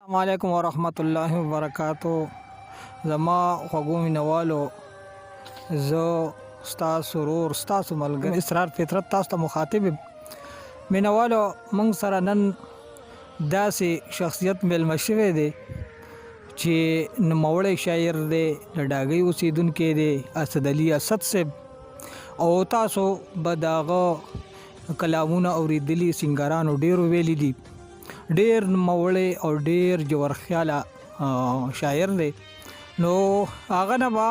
السلام علیکم ورحمت الله وبرکاتو. زما خوږو مینوالو، زه ستاسو ورور ستاسو ملګری اسرار فطرت تاسو ته مخاطب یم. مینوالو، موږ سره نن داسې شخصیت میلمه شوی دی چې نوموړی شاعر دی، د ډاګۍ اوسیدونکی دی، اسدعلي اسد صاحب. او تاسو به د هغه کلامونه اورېدلي، سینګارانو ډېر ویلي دي. ډیر نوموړی او ډیر جوړ خیاله شاعر دی. نو هغه نه به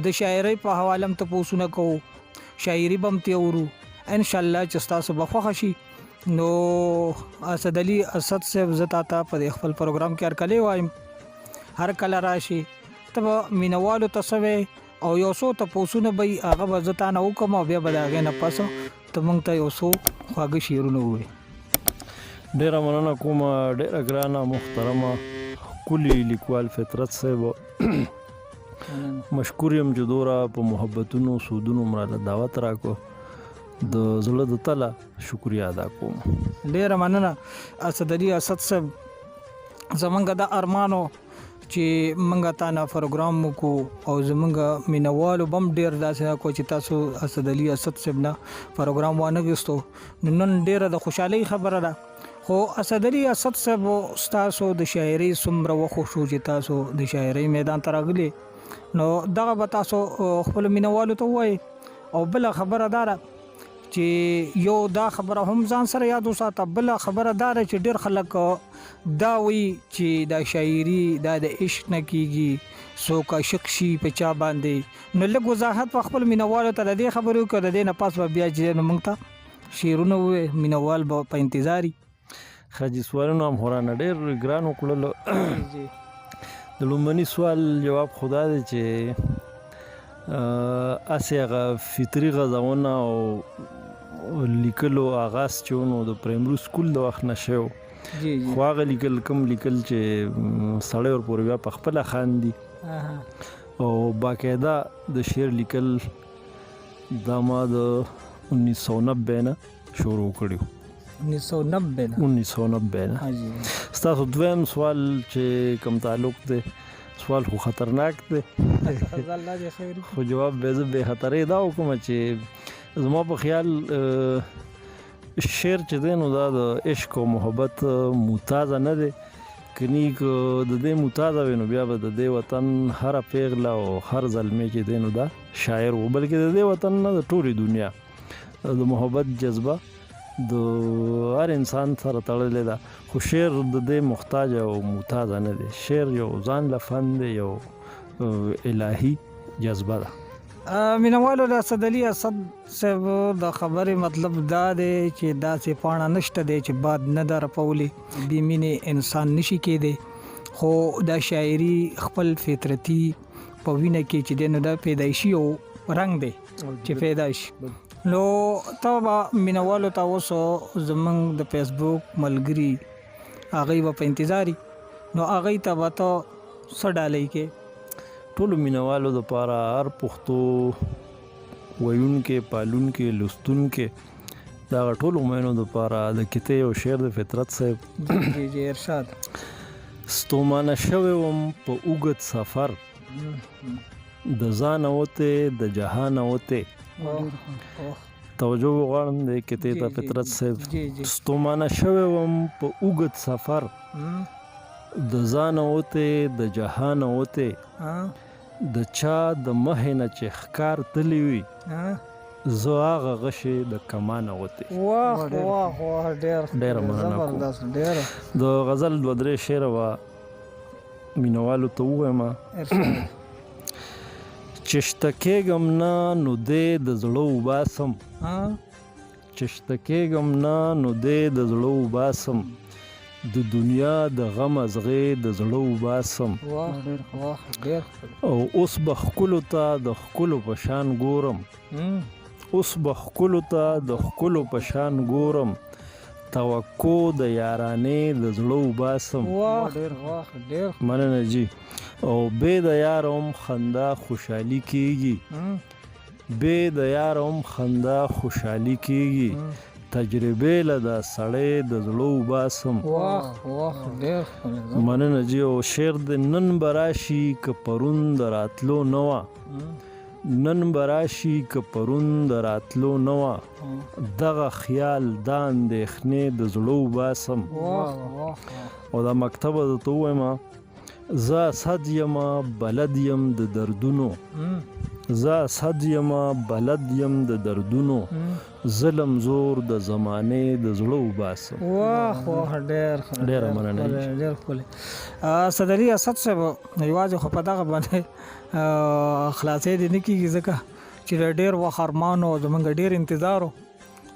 د شاعرۍ په حواله هم تپوسونه کوو، شاعري به هم ترې اورو انشاءالله چې ستاسو به خوښه شي. نو اسدعلي اسد صاحب، زه تاته په خپل پروګرام کې هرکلی وایم، هر کله راشي ته به مینوالو ته څه وایې او یو څو تپوسونه به وي، هغه به زه تا نه وکړم او بیا به د هغې نه پس ته موږ ته یو څو خواږه شعرونه ووایې. ډیره مننه کومه، ډیره ګرانه محترمه ښکلي لیکوال فطرت صاحب، مشکور یم چې دوره په محبتونو سودونو مراله دعوت راکو. د زړه د تله شکریا ادا کوم. ډیره مننه اسدعلي اسد صاحب. زمونږ د ارمانو چې مونږ تا نه پروګرام وکړو او زمونږ مینوالو بم ډیر داسې کو چې تاسو اسدعلي اسد صاحب نه پروګرام وانه غوښتو. نن ډیره د خوشحالۍ خبره ده. خو اسدعلي اسد صاحب، تاسو د شاعرۍ څومره وخوښو چې تاسو د شاعرۍ میدان ته راغلي، نو دغه به تاسو خپل مینوالو ته ووایئ. او بله خبره دا ده چې یو دا خبره هم ځان سره یاد وساته، بله خبره دا ده چې ډېر خلک دا وایي چې دا شاعري دا د عشق نه کېږي، څوک عاشق شي په چا باندې. نو لږ وضاحت په خپل مینوالو ته د دې خبرې وکړه، د دې نه پس به بیا چې موږ ته شعرونه ووایي، مینوال به په انتظار وي. خاجي سوالونه هم خورانه ډېر ګران وکړلو. د لومبني سوال جواب خدا دی چې اسې هغه فطري غځونه او لیکلو آغاز چې نو د پرایمري سکول د وخت نه شوی، خو هغه لیکل کوم لیکل چې سړی ورپورې بیا په خپله خاندي او باقاعده د شعر لیکل دا ما د 1990 نه شروع کړی. 1990 نه. ستاسو دویم سوال چې کوم تعلق دی، سوال خو خطرناک دی خو جواب به زه بې خطرې دا وکړم چې زما په خیال شعر چې دی نو دا د عشق او محبت متازه نه دی. کني که د دې متازه وي نو بیا به د دې وطن هره پیغله او هر زلمی چې دی نو دا شاعر و، بلکې د دې وطن نه د ټولې دنیا د محبت جذبه د هر انسان سره تړلې ده. خو شعر د دې محتاج او متازه نه دی. شعر یو ځان له فن دی، یو الهي جذبه ده. مینوالو، د اسدعلي اسد صاحب د خبرې مطلب دا دی چې داسې پاڼه نشته دی چې باد نه ده رپولی، بې مینې انسان نشي کېدی. خو دا شاعري خپل فطرتي په وینه کې چې دی نو دا پیدایشي او رنګ دی چې پیدا شي. نو ته به مینوالو ته اوس زمونږ د فیسبوک ملګري هغوی به په انتظار وي، نو هغوی ته به ته څه ډالۍ کې؟ ټولو مینوالو دپاره، هر پښتو ویونکي، پالونکي، لوستونکي، د هغه ټولو مینو دپاره د کتې یو شعر د فطرت صاحب. جی ارشاد. ستومانه شوی وم په اوږد سفر، د ځانه وتې د جهانه وتې. توجه غواړم د کتې ته فطرت صاحب. ستومانه شوی وم په اوږد سفر، د ځانه وتې د جهانه وتې. د چا د مخې نه چې ښکار تللی وي، زه هغه غشې د کمانه وتې. ډېره مننه کوم. د غزل 2-3 شعره به مینوالو ته ووایم. چې شته کېږم نه نو دی د زړه وباسم، چې شته کېږم نه نو دی د زړه وباسم، د دنیا د غم ازغې د زړه وباسم. او اوس به ښکلو ته د ښکلو په شان ګورم، اوس به ښکلو ته د ښکلو په شان ګورم، توقع د یارانې د زړه وباسم. مننه جی. او بې د یار هم خندا خوشحالي کېږي، بې د یار هم خندا خوشحالي کېږي، تجربې له دا سړی د زړه وباسم. واه واه ډېر ښکلی. مننه جی. او شعر د نن به راشي که پرون د راتلو نه وه، نن به راشي که پرون د راتلو نه وه، دغه خیال دا اندېښنې د زړه وباسم. واه واه. او دا مکتبه درته ووایم، زه اسد یمه بلد یم د دردونو، زه اسد یمه بلد یم د دردونو، ظلم زور د زمانې د زړه وباسم. واه واه ډېر ښکلی. ډېره مننه. ډېر ښکلی. صدري اسد صاحب یوازې خو په دغه باندې خلاصې دې نه کېږي ځکه چې ډېر وخت ارمان او زمونږ ډېر انتظار و،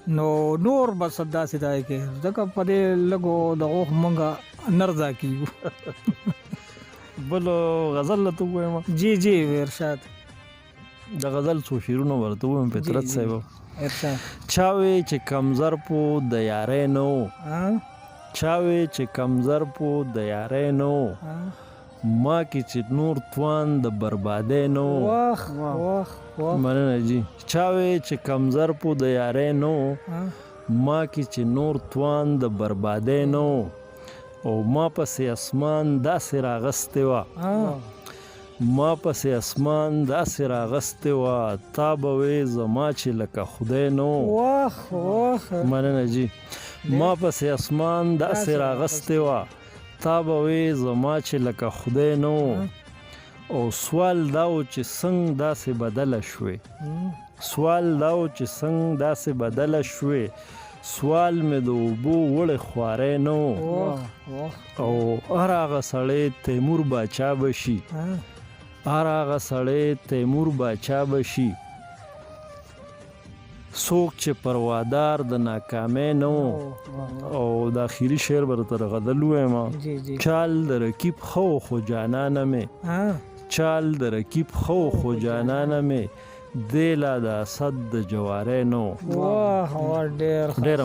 نو نور بس داسې دی کې ځکه په دې لږو دغو مونږ نرځا کېږو. بل غزل له ته ووایم. جی جی ارشاد. د غزل څو شعرونه ورته ووایم فطرت صاحب. ارشاد. چا وی چې کمزر پو د یارۍ نه و، چا وی چې کمزر پو د یارۍ نه و، ما کې چې نور توان د بربادۍ نه و. واه واه واه. مننه جی. چا وی چې کمزر پو د یارۍ نه و، ما کې چې نور توان د بربادۍ نه و، او ما پسې اسمان داسې راغستې وه، ما پسې اسمان داسې راغستې وه، تا به وې زما چې لکه خدای نه و. واه واه. مننه جی. ما پسې اسمان داسې راغستې وه، تا به وې زما چې لکه خدای نه و، او سوال دا و چې څنګه داسې بدله شوې، سوال دا و چې څنګه داسې بدله شوې، سوال مې د اوبو وړې خوارۍ نه و، او هر هغه سړی تیمور باچا به شي، هر هغه سړی تیمور باچا به شي، څوک چې پروادار د ناکامۍ نه و. او د اخري شعر به درته غزل ووایم. چال د رکیب خو خو جانانه مې، چال د رکیب خو خو جانانه مې، دی لا د اسد د جوارۍ نه و. واه واه ډېر ډېره